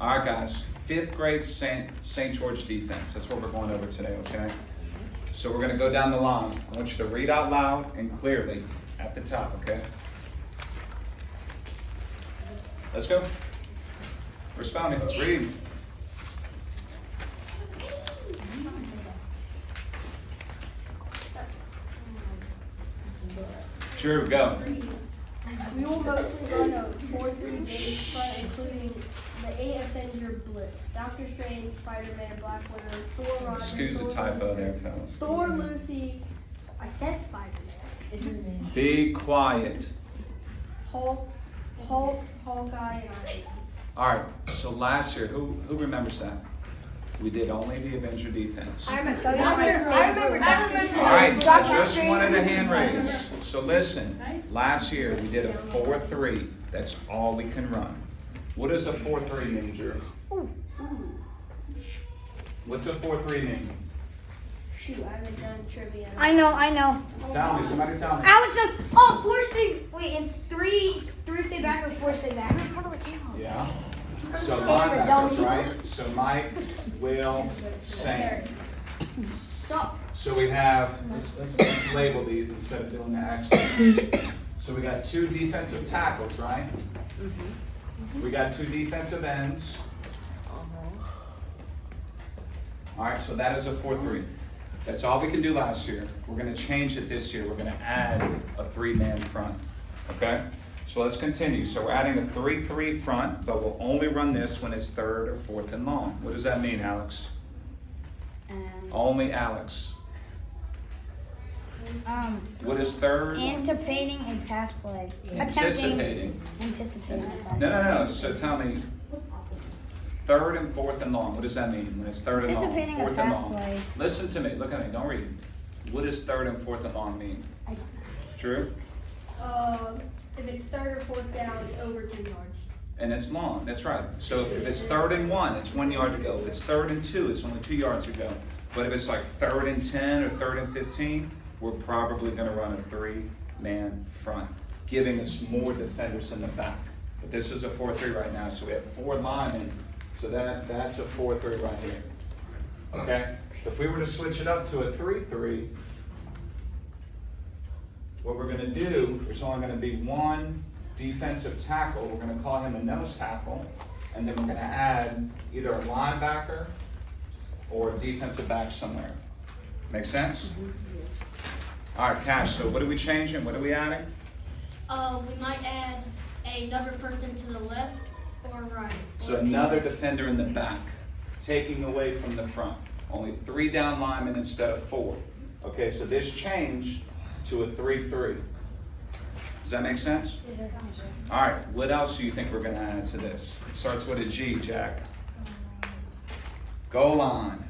All right, guys. 5th grade St. George defense. That's what we're going over today, okay? So we're going to go down the line. I want you to read out loud and clearly at the top, okay? Let's go. Respond. Let's read. Drew, go. We will mostly run a 4-3 base front, including the 8 Avenger Blitz, Doctor Strange, Spider-Man, Black Widow, Thor, Roger, Excuse the Thor, typo there, fellas. Thor, Lucy. I said Spider-Man. Be quiet. Hulk, Hawkeye, and Iron Man. All right. So last year, who remembers that? We did only the Avenger defense. I remember All right. I just wanted a hand raise. So listen. Last year we did a 4-3. That's all we can run. What does a 4-3 mean, Drew? What's a 4-3 mean? Shoot, I haven't done trivia. I know. Tell me. Somebody tell me. Alex, oh, 4 stay. Wait, it's three stay back or 4 stay back? In front of the camera. Yeah. So linebackers, right? So Mike, Will, Sam. Stop. So we have, let's label these instead of doing the action. So we got 2 defensive tackles, right? We got 2 defensive ends. All right, so that is a 4-3. That's all we can do last year. We're going to change it this year. We're going to add a 3-man front, okay? So let's continue. So we're adding a 3-3 front, but we'll only run this when it's 3rd or 4th and long. What does that mean, Alex? Only Alex. What is 3rd? Anticipating a pass play. Anticipating. Anticipating a pass No. So tell me, 3rd and 4th and long. What does that mean when it's 3rd and long? Anticipating a 4th and pass long. play. Listen to me. Look at me. Don't read. What does 3rd and 4th and long mean? Drew? If it's 3rd or 4th down, over 2 yards. And it's long. That's right. So if it's 3rd and 1, it's 1 yard to go. If it's 3rd and 2, it's only 2 yards to go. But if it's like 3rd and 10 or 3rd and 15, we're probably going to run a 3-man front, giving us more defenders in the back. But this is a 4-3 right now, so we have 4 linemen. So that's a 4-3 right here. Okay? If we were to switch it up to a 3-3, what we're going to do, there's only going to be 1 defensive tackle. We're going to call him a nose tackle. And then we're going to add either a linebacker or a defensive back somewhere. Make sense? All right, Cash, so what are we changing? What are we adding? We might add another person to the left or right. So another defender in the back, taking away from the front. Only 3 down linemen instead of 4. Okay, so this changed to a 3-3. Does that make sense? All right, what else do you think we're going to add to this? It starts with a G, Jack. Goal line.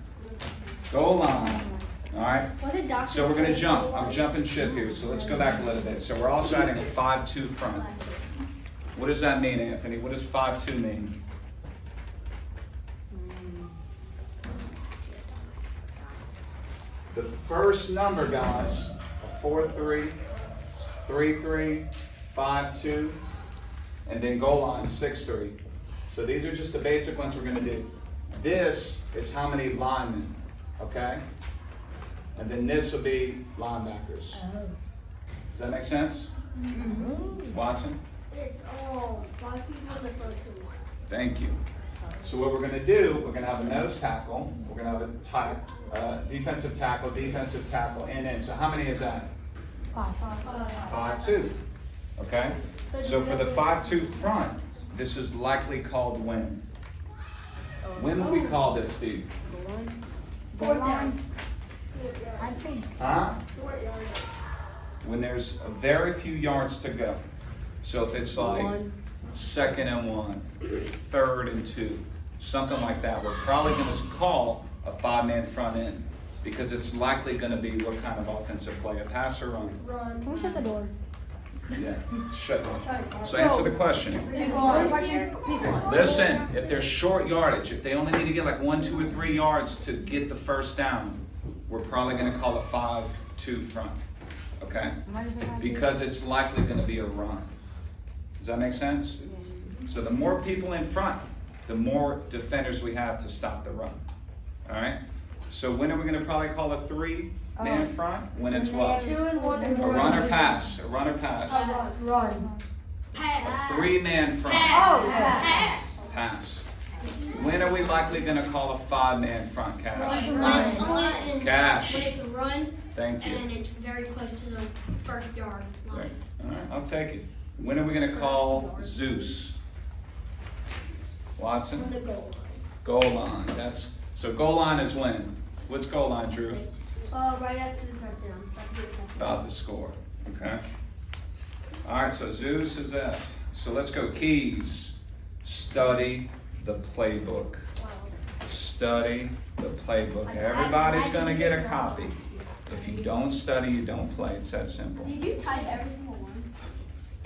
Goal line. All right? Was it Doctor So we're going to Strange? jump. I'm jumping ship here, so let's go back a little bit. So we're also adding a 5-2 front. What does that mean, Anthony? What does 5-2 mean? The first number, guys, a 4-3, 3-3, 5-2, and then goal line 6-3. So these are just the basic ones we're going to do. This is how many linemen, okay? And then this will be linebackers. Does that make sense? Watson? It's all 5 people in the front and 1. Thank you. So what we're going to do, we're going to have a nose tackle, we're going to have a defensive tackle, and in. So how many is that? 5-2. Okay? So for the 5-2 front, this is likely called when? When would we call this, Steve? 4th down. I'd say Huh? 4 yards. When there's a very few yards to go. So if it's like 2nd and 1, 3rd and 2, something like that, we're probably going to call a 5-man front end because it's likely going to be what kind of offensive play, a pass or run. Can we shut the door? Yeah, shut up. So answer the question. Question. Listen, if there's short yardage, if they only need to get like 1, 2, or 3 yards to get the first down, we're probably going to call a 5-2 front. Okay? Because it's likely going to be a run. Does that make sense? So the more people in front, the more defenders we have to stop the run. All right? So when are we gonna probably call a three-man front? When it's what? 2 and 1 and A 1. run or pass, a run or pass. Run. A Pass. three-man front, Oh, pass. pass. When are we likely gonna call a five-man front, Cash? When it's only in, Cash. when it's a run Thank you. and it's very close to the first yard Right. line. All right, I'll take it. When are we gonna call Zeus? Watson? The goal line. Goal line, so goal line is when? What's goal line, Drew? Right after the touchdown. About the score, okay? All right, so Zeus is that. So let's go keys. Study the playbook. Study the playbook. Everybody's gonna get a copy. If you don't study, you don't play. It's that simple. Did you type every single one?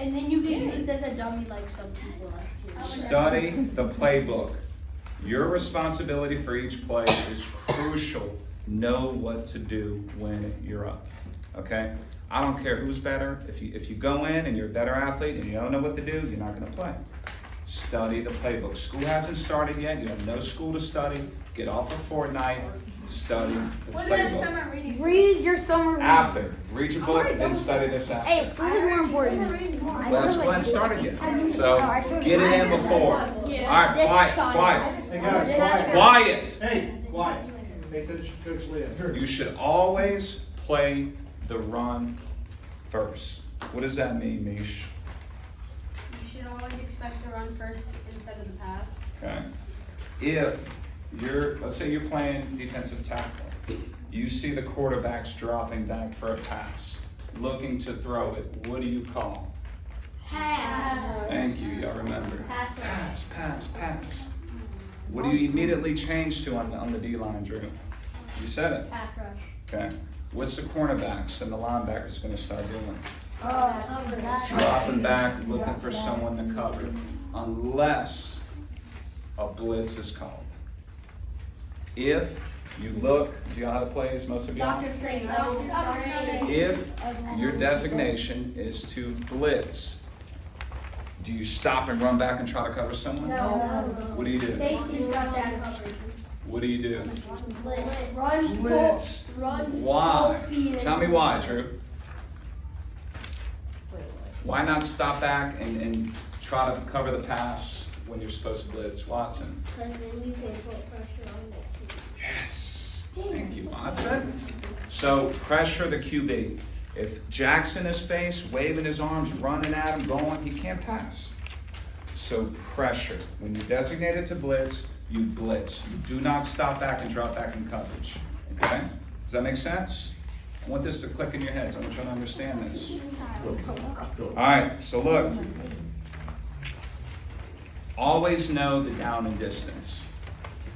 And then you get used as a dummy like some people last year. Study the playbook. Your responsibility for each play is crucial. Know what to do when you're up, okay? I don't care who's better. If you go in and you're a better athlete and you don't know what to do, you're not gonna play. Study the playbook. School hasn't started yet. You have no school to study. Get off of Fortnite. Study the What did I playbook. summer reading? Read your summer reading. After. Read your book, then study this after. Hey, school is more important. Well, school hasn't started yet. So get it in before. All right, quiet. Hey guys, quiet. Quiet. Hey, quiet. Hey, Coach Leah. You should always play the run first. What does that mean, Mish? You should always expect to run first instead of the pass. Okay. If let's say you're playing defensive tackle, you see the quarterbacks dropping back for a pass, looking to throw it, what do you call? Pass. Thank you, y'all remember. Pass. Pass. What do you immediately change to on the D-line, Drew? You said it. Pass rush. Okay. What's the cornerbacks and the linebackers gonna start doing? Cover. Dropping back, looking for someone to cover, unless a blitz is called. If you look, do you know how to play this, most of y'all? Dr. Strange. Dr. Strange. If your designation is to blitz, do you stop and run back and try to cover someone? No. What do you do? Safety stop that coverage. What do you do? Run. Blitz. Run. Why? full speed. Tell me why, Drew. Why not stop back and try to cover the pass when you're supposed to blitz? Watson. Because then you can put pressure on that kid. Yes. Thank you, Watson. So pressure the QB. If Jackson is faced, waving his arms, running at him, going, he can't pass. So pressure. When you're designated to blitz, you blitz. You do not stop back and drop back in coverage. Okay? Does that make sense? I want this to click in your heads. I want you to understand this. All right, so look. Always know the down and distance.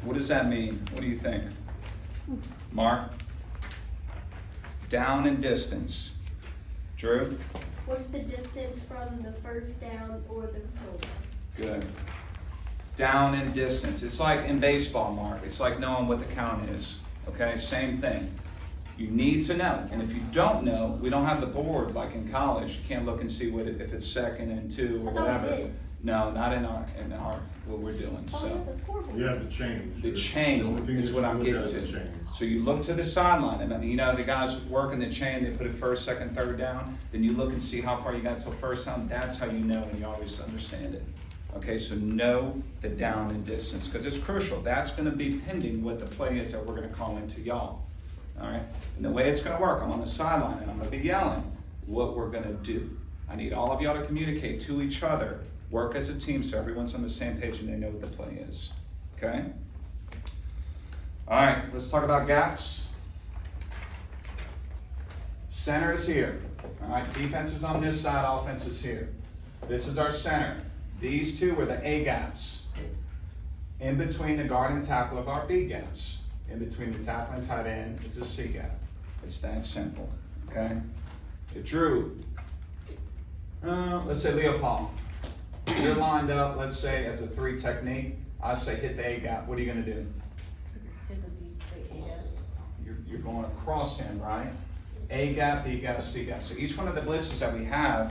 What does that mean? What do you think? Mark? Down and distance. Drew? What's the distance from the first down or the goal line? Good. Down and distance. It's like in baseball, Mark. It's like knowing what the count is. Okay? Same thing. You need to know. And if you don't know, we don't have the board like in college. You can't look and see if it's second and two or I thought we whatever. did. No, not in our what we're doing. Oh, we So have the scoreboard. You have to change. the The chain only thing is you what have I'm to look getting at is to. the chain. So you look to the sideline, and you know the guys working the chain, they put it first, second, third down. Then you look and see how far you got till first down. That's how you know, and you always understand it. Okay, so know the down and distance because it's crucial. That's going to be pending what the play is that we're going to call into y'all. All right, and the way it's going to work, I'm on the sideline and I'm going to be yelling what we're going to do. I need all of y'all to communicate to each other, work as a team so everyone's on the same page and they know what the play is. Okay? All right, let's talk about gaps. Center is here. All right, defense is on this side, offense is here. This is our center. These two are the A gaps. In between the guard and tackle of our B gaps. In between the tackle and tight end is a C gap. It's that simple, okay? If Drew, let's say Leopold, you're lined up, let's say as a 3 technique, I say hit the A gap, what are you gonna do? You're going across him, right? A gap, B gap, C gap. So each one of the blitzes that we have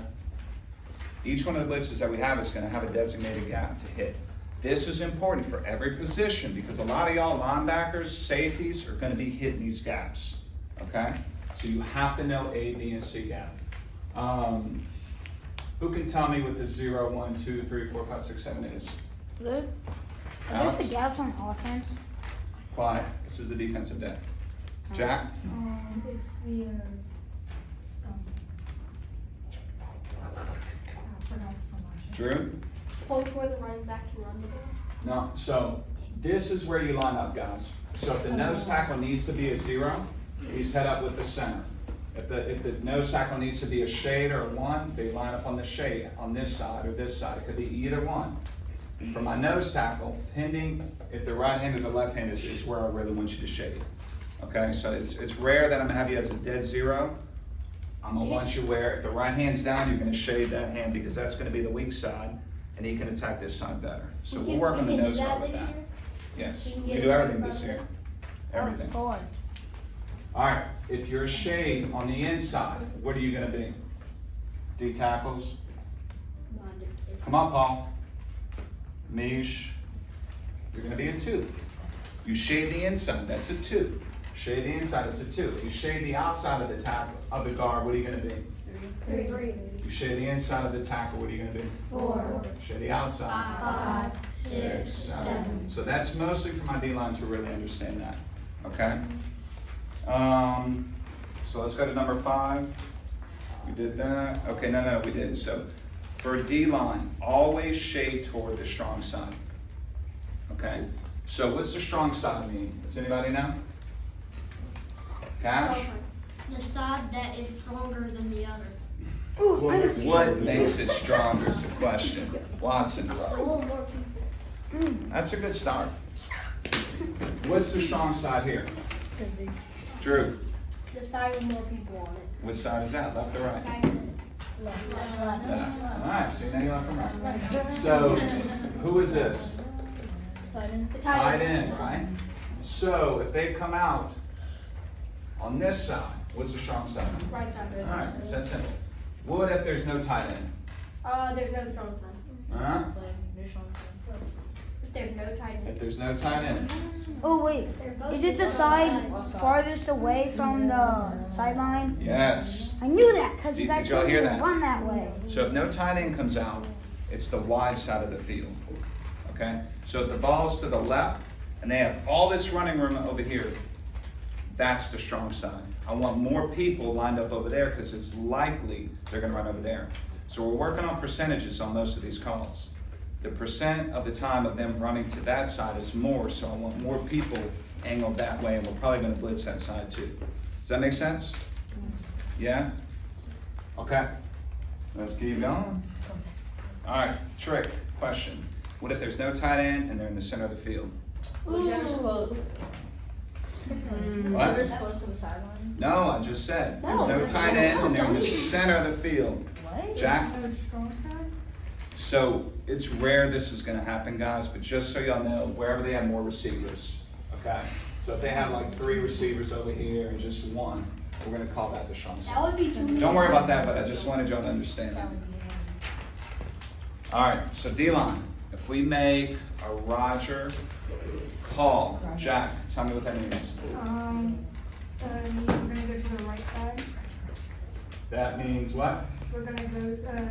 is gonna have a designated gap to hit. This is important for every position because a lot of y'all linebackers, safeties are gonna be hitting these gaps, okay? So you have to know A, B, and C gap. Who can tell me what the 0, 1, 2, 3, 4, 5, 6, 7 is? Are Alex? those the gaps on offense? Quiet, this is the defensive day. Jack? It's the, Drew? Points where the running back can run the ball. No, so this is where you line up, guys. So if the nose tackle needs to be a 0, he's head up with the center. If the nose tackle needs to be a shade or a 1, they line up on the shade, on this side or this side. It could be either one. For my nose tackle, pending if the right hand or the left hand is where I really want you to shade. Okay, so it's rare that I'm gonna have you as a dead 0. I'm gonna want you where if the right hand's down, you're gonna shade that hand because that's gonna be the weak side and he can attack this side better. So we'll work on the nose guard with that. Yes, we can do everything this year. Everything. Oh, Lord. All right, if you're a shade on the inside, what are you gonna be? D tackles? Come on, Paul. Mish. You're gonna be a 2. You shade the inside, that's a 2. Shade the inside, it's a 2. If you shade the outside of the tackle, of the guard, what are you gonna be? 3. You shade the inside of the tackle, what are you gonna be? 4. Shade the outside. 5. 6. 7. So that's mostly for my D-line to really understand that, okay? So let's go to number 5. We did that. Okay, no, we didn't. So for D-line, always shade toward the strong side. Okay? So what's the strong side mean? Does anybody know? Cash? The side that is stronger than the other. What makes it stronger is the question. Watson. That's a good start. What's the strong side here? Drew, The side with more people on it. what side is that? Left or right? Left. Left. All right, so now you're left and right. So who is this? The Tight end, right? So if they come out on this side, what's the strong side? Right side. All right, it's that simple. What if there's no tight end? There's no strong side. Huh? If there's no tight If end. there's no tight end. Oh, wait. Is it the side farthest away from the sideline? Yes. I knew that because you Did guys y'all told me hear to that? run that way. So if no tight end comes out, it's the wide side of the field. Okay? So if the ball's to the left and they have all this running room over here, that's the strong side. I want more people lined up over there because it's likely they're going to run over there. So we're working on percentages on most of these calls. The percent of the time of them running to that side is more, so I want more people angled that way, and we're probably going to blitz that side too. Does that make sense? Yeah? Okay. Let's keep going. All right, trick question. What if there's no tight end and they're in the center of the field? Whichever's close. What? Whichever's close to the sideline. No, I just said, there's no tight end and they're in the center of the field. What? Jack? No strong side? So it's rare this is gonna happen, guys, but just so y'all know, wherever they have more receivers, okay? So if they have like 3 receivers over here and just 1, we're gonna call that the strong That side. would be too. Don't worry about that, but I just wanted y'all to understand that. All right, so D-line, if we make a Roger call, Jack, tell me what that means. We're gonna go to the right side. That means what? We're gonna go, the,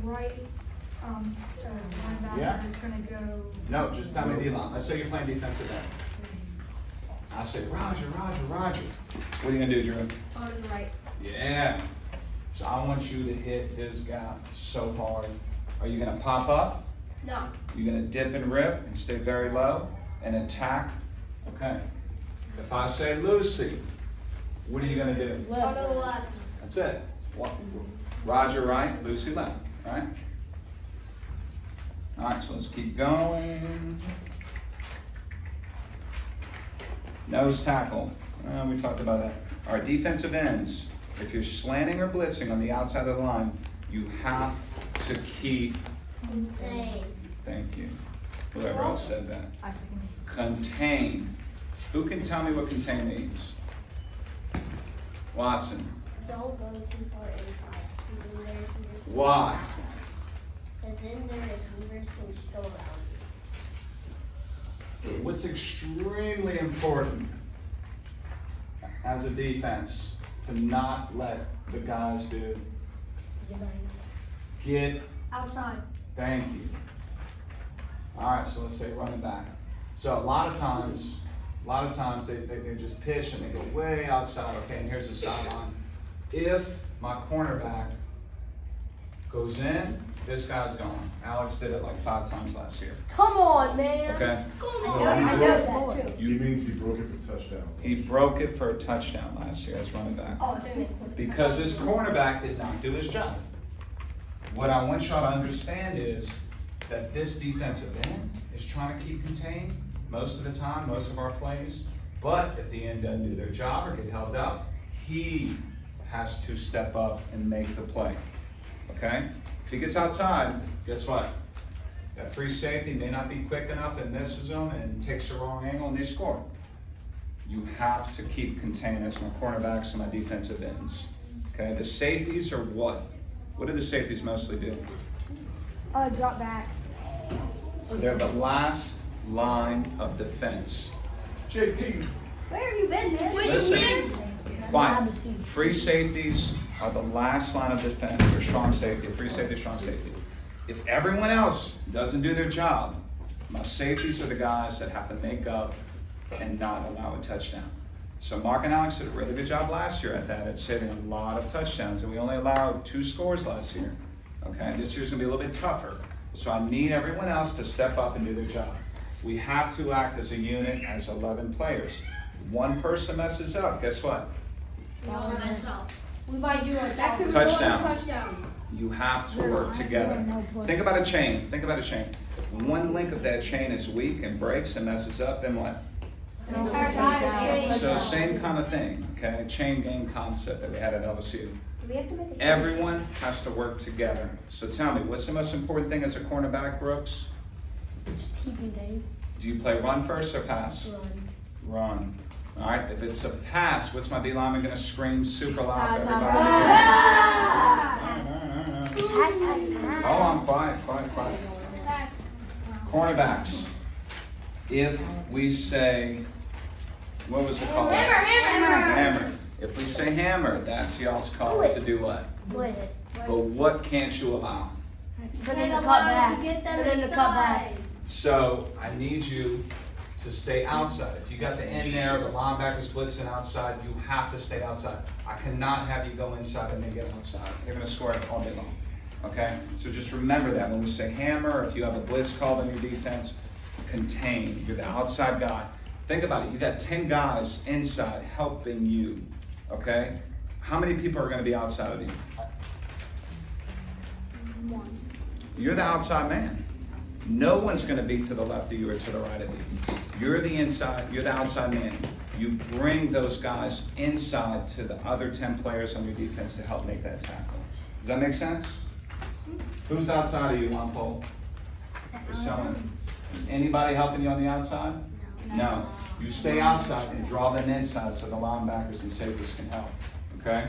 right, Yeah. linebacker is gonna go. No, just tell me D-line. Let's say you're playing defensive end. I say, Roger. What are you gonna do, Drew? On the right. Yeah. So I want you to hit this gap so hard. Are you gonna pop up? No. You're gonna dip and rip and stay very low and attack? Okay. If I say Lucy, what are you gonna do? On the left. That's it. Roger right, Lucy left, right? All right, so let's keep going. Nose tackle. We talked about that. All right, defensive ends. If you're slanting or blitzing on the outside of the line, you have to keep, Insane. thank you, whoever else said that. I second. Contain. Who can tell me what contain means? Watson. Don't go too far inside. Because then the receivers can Why? Because then the receivers can still around What's extremely important as a defense to not let the guys do? Get, Outside. thank you. All right, so let's say running back. So a lot of times they just pitch and they go way outside. Okay, and here's the sideline. If my cornerback goes in, this guy's gone. Alex did it like 5 times last year. Come on, man. Okay? I know that too. He means he broke it for touchdown. He broke it for a touchdown last year as running back. Oh, damn it. Because his cornerback did not do his job. What I want y'all to understand is that this defensive end is trying to keep contained most of the time, most of our plays. But if the end doesn't do their job or get held up, he has to step up and make the play. Okay? If he gets outside, guess what? That free safety may not be quick enough and misses him and takes the wrong angle and they score. You have to keep contained as my cornerbacks and my defensive ends. Okay? The safeties are what? What do the safeties mostly do? Drop back. They're the last line of defense. JP. Where have you been, man? Listen, quiet. Free safeties are the last line of defense, or strong safety, free safety, strong safety. If everyone else doesn't do their job, my safeties are the guys that have to make up and not allow a touchdown. So Mark and Alex did a really good job last year at that, at saving a lot of touchdowns, and we only allowed 2 scores last year. Okay, this year's gonna be a little bit tougher. So I need everyone else to step up and do their job. We have to act as a unit, as 11 players. One person messes up, guess what? We might do a That could result in a Touchdown. touchdown. You have to work together. Think about a chain, think about a chain. If one link of that chain is weak and breaks and messes up, then what? So same kind of thing, okay? Chain gang concept that we had at LSU. Everyone has to work together. So tell me, what's the most important thing as a cornerback, Brooks? Just keeping Dave. Do you play run first or pass? Run. All right, if it's a pass, what's my D lineman gonna scream super loud for everybody? Pass. Hold on, quiet. Cornerbacks. If we say, what was it called? Hammer. If we say hammer, that's y'all's call to do what? Blitz. But what can't you allow? For them to cut back. For them to cut back. So I need you to stay outside. If you got the end there, the linebackers blitzing outside, you have to stay outside. I cannot have you go inside and then get outside. They're gonna score it all day long. Okay? So just remember that when we say hammer, if you have a blitz called on your defense, contain. You're the outside guy. Think about it. You got 10 guys inside helping you. Okay? How many people are gonna be outside of you? You're the outside man. No one's going to be to the left of you or to the right of you. You're the inside, you're the outside man. You bring those guys inside to the other 10 players on your defense to help make that tackle. Does that make sense? Who's outside of you, Lompo? Or someone? Is anybody helping you on the outside? No. You stay outside and draw them inside so the linebackers and safeties can help. Okay?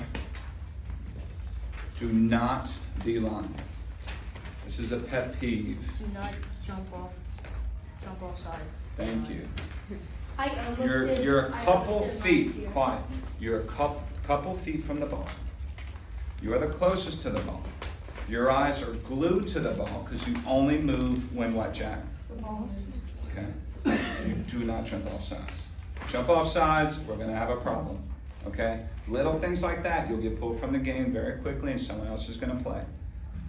Do not D-line. This is a pet peeve. Do not jump off sides. Thank you. I You're a couple feet, quiet. You're a couple feet from the ball. You are the closest to the ball. Your eyes are glued to the ball because you only move when what, Jack? Okay. You do not jump off sides. Jump off sides, we're gonna have a problem. Okay? Little things like that, you'll get pulled from the game very quickly and someone else is gonna play.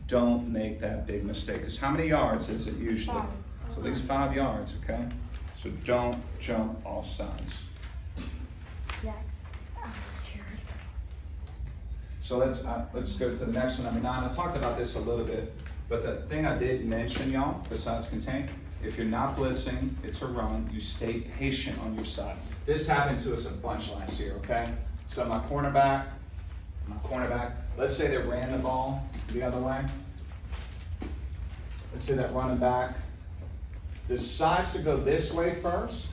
Don't make that big mistake, because how many yards is it usually? 5. It's at least 5 yards, okay? So don't jump off sides. So let's go to the next one, number 9. I talked about this a little bit, but the thing I did mention, y'all, besides contain, if you're not blitzing, it's a run, you stay patient on your side. This happened to us a bunch last year, okay? So my cornerback, let's say they ran the ball the other way. Let's say that running back decides to go this way first.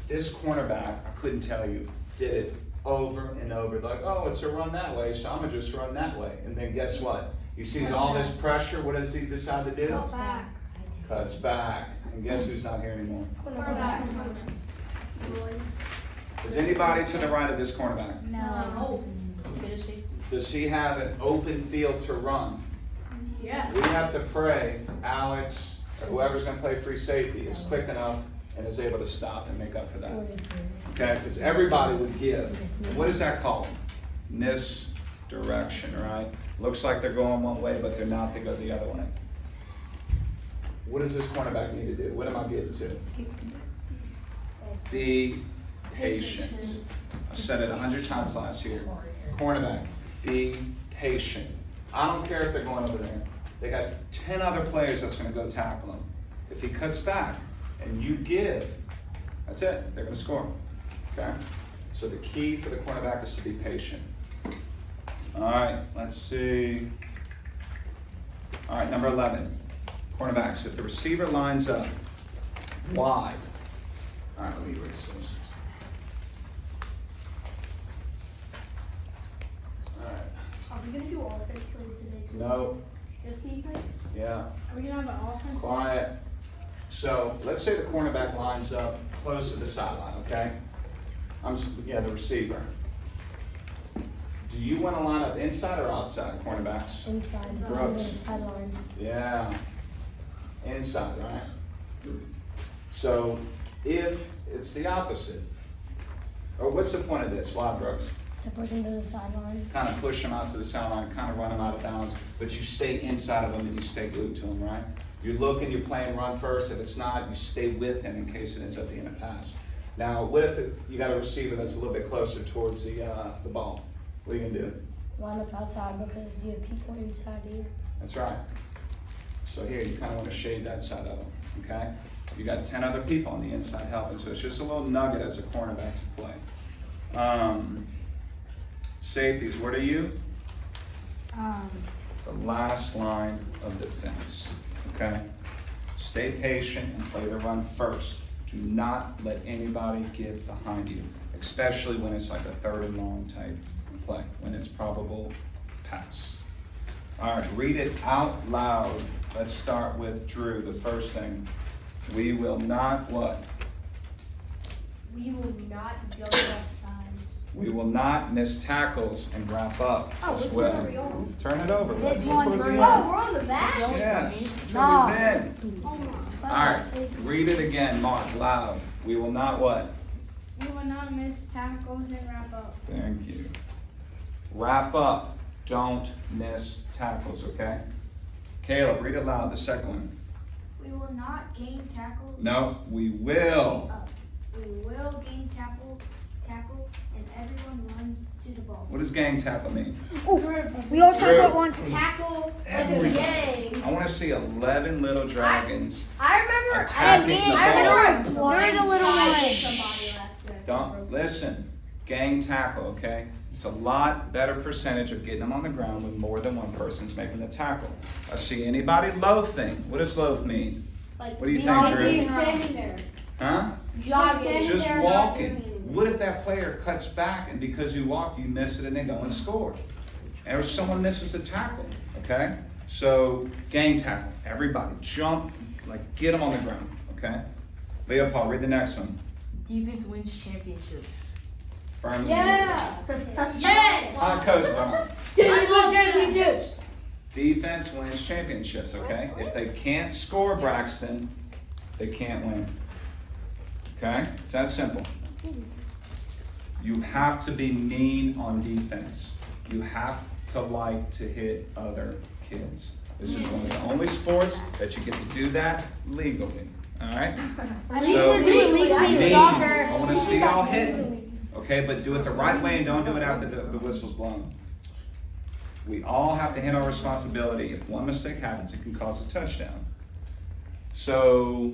This cornerback, I couldn't tell you, did it over and over. Like, oh, it's a run that way, so I'm gonna just run that way. And then guess what? He sees all this pressure, what does he decide to do? Cut back. Cuts back. And guess who's not here anymore? Quarterback. Is anybody to the right of this cornerback? No. Does he have an open field to run? Yeah. We have to pray Alex, or whoever's gonna play free safety, is quick enough and is able to stop and make up for that. Okay, because everybody would give. What is that called? Misdirection, right? Looks like they're going one way, but they're not, they go the other way. What does this cornerback need to do? What am I getting to? Be patient. I said it 100 times last year. Cornerback, be patient. I don't care if they're going over there. They got 10 other players that's gonna go tackle him. If he cuts back and you give, that's it, they're gonna score, okay? So the key for the cornerback is to be patient. All right, let's see. All right, number 11, cornerbacks. If the receiver lines up wide, all right, let me erase those. All right, Are we gonna do offense plays today? no, Just defense? yeah. Are we gonna have an offense? Quiet. So let's say the cornerback lines up close to the sideline, okay? The receiver. Do you want to line up inside or outside, cornerbacks? Inside. Brooks. Sidelines. Yeah. Inside, right? So if it's the opposite, or what's the point of this? Why, Brooks? To push him to the sideline. Kind of push them out to the sideline, kind of run them out of bounds, but you stay inside of them and you stay glued to them, right? You're looking, you're playing run first. If it's not, you stay with him in case it ends up being a pass. Now, what if you got a receiver that's a little bit closer towards the ball? What are you gonna do? Line up outside because you have people inside here. That's right. So here, you kind of want to shade that side of them, okay? You got 10 other people on the inside helping, so it's just a little nugget as a cornerback to play. Safeties, what are you? The last line of defense, okay? Stay patient and play the run first. Do not let anybody get behind you, especially when it's like a 3rd and long type play, when it's probable pass. All right, read it out loud. Let's start with Drew, the first thing. We will not what? We will not jump off sides. We will not miss tackles and wrap up Oh, as which well. one are we on? Turn it over. This Let's look one, towards the Drew. Oh, end. we're on the back? Yes, it's No. where we've been. Oh my. All right, read it again, Mark, loud. We will not what? We will not miss tackles and wrap up. Thank you. Wrap up. Don't miss tackles, okay? Caleb, read it loud, the second one. We will not gain tackle. No, we will. We will gain tackle, and everyone runs to the ball. What does gang tackle mean? We all tackle Drew. at once. Tackle like a Everybody. gang. I want to see 11 little dragons. I remember. Attacking the ball. They're the little ones. Somebody last night. Don't, listen, gang tackle, okay? It's a lot better percentage of getting them on the ground when more than one person's making the tackle. I see anybody loafing. What does loaf mean? Like, What do you me think, and Drew? you Standing there. Huh? Jogging. Just there, not walking. doing anything. What if that player cuts back and because you walked, you miss it and they go and score? Or someone misses a tackle, okay? So, gang tackle. Everybody jump, like get them on the ground, okay? Leopold, read the next one. Defense wins championships. Firmly. Yeah. Yeah. Hi, Coach Brown. I love championships. Defense wins championships, okay? If they can't score, Braxton, they can't win. Okay? It's that simple. You have to be mean on defense. You have to like to hit other kids. This is one of the only sports that you get to do that legally. Alright? I think So, we're doing legally in mean. soccer. I wanna see y'all hitting. Okay, but do it the right way and don't do it after the whistle's blown. We all have to handle our responsibility. If one mistake happens, it can cause a touchdown. So,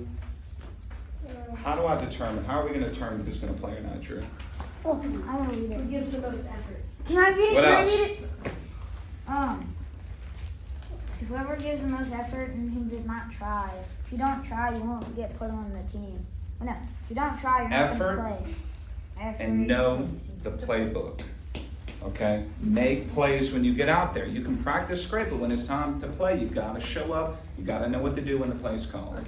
how do I determine, how are we gonna determine who's gonna play or not, Drew? Oh, I want to read Who it. gives the most effort? Can I read it? What Can else? I read it? Whoever gives the most effort and who does not try. If you don't try, you won't get put on the team. Oh, no, if you don't try, you're not Effort going to play. Effort And know the efficiency. playbook. Okay? Make plays when you get out there. You can practice great, but when it's time to play, you gotta show up. You gotta know what to do when the play's called.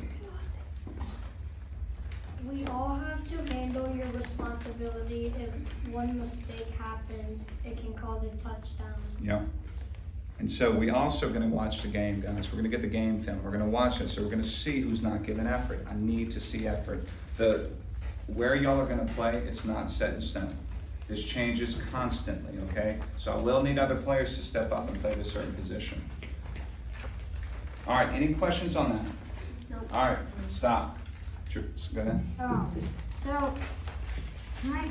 We all have to handle your responsibility. If one mistake happens, it can cause a touchdown. Yep. And so we also gonna watch the game, guys. We're gonna get the game film. We're gonna watch it, so we're gonna see who's not giving effort. I need to see effort. Where y'all are gonna play, it's not set in stone. This changes constantly, okay? So I will need other players to step up and play a certain position. All right, any questions on that? Nope. All right, stop. Go ahead. So, Mike,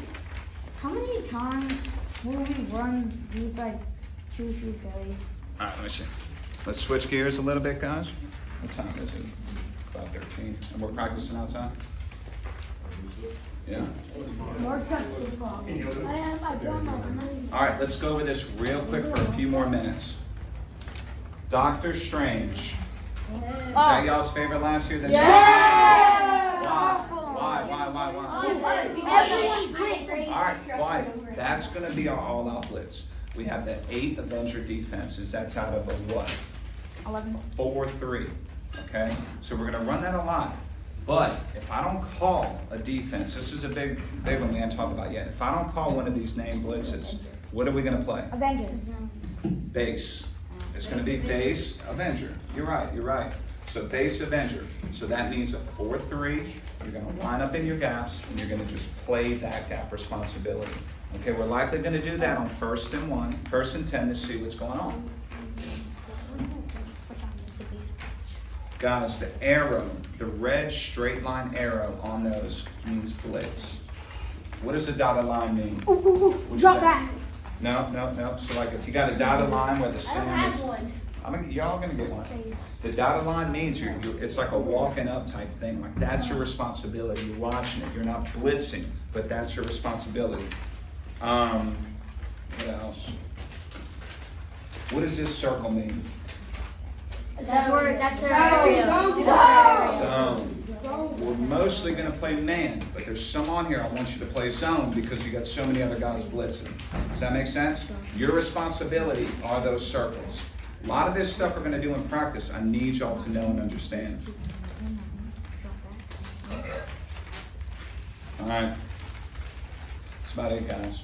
how many times will we run these like 2-3 plays? All right, let me see. Let's switch gears a little bit, guys. What time is it? About 13. And we're practicing outside? Yeah. All right, let's go over this real quick for a few more minutes. Doctor Strange. Is that y'all's favorite last year? Why? All right, why? That's gonna be our all-out blitz. We have the 8 Avenger defenses. That's out of a what? 11. 4-3, okay? So we're gonna run that a lot. But if I don't call a defense, this is a big one we haven't talked about yet. If I don't call one of these named blitzes, what are we gonna play? Avengers. Base. It's gonna be base Avenger. You're right. So base Avenger. So that means a 4-3. You're gonna line up in your gaps and you're gonna just play that gap responsibility. Okay, we're likely gonna do that on 1st and 1, 1st and 10 to see what's going on. Guys, the arrow, the red straight line arrow on those means blitz. What does a dotted line mean? What'd you Drop think? back. No. So like if you got a dotted line where the I don't center have is, one. y'all gonna get one. The dotted line means it's like a walking up type thing. Like that's your responsibility. You're watching it. You're not blitzing, but that's your responsibility. What else? What does this circle mean? That's Zone. We're mostly gonna play man, but there's some on here I want you to play zone because you got so many other guys blitzing. Does that make sense? Your responsibility are those circles. A lot of this stuff we're gonna do in practice. I need y'all to know and understand. All right. That's about it, guys.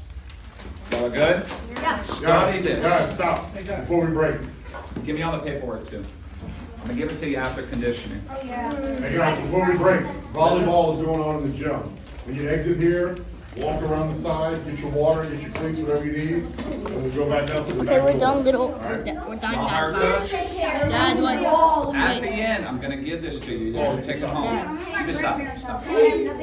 Y'all good? Study this. Guys, stop, before we break. Give me all the paperwork too. I'm gonna give it to you after conditioning. Oh yeah. Hey guys, before we break, volleyball is going on in the gym. When you exit here, walk around the side, get your water, get your cleats, whatever you need, and we'll go back out to the Okay, back we're door. done, little. All right? We're done, Y'all heard, guys. Coach? Dad, what? At the end, I'm gonna give this to you. You're gonna take it home. You can stop. Nothing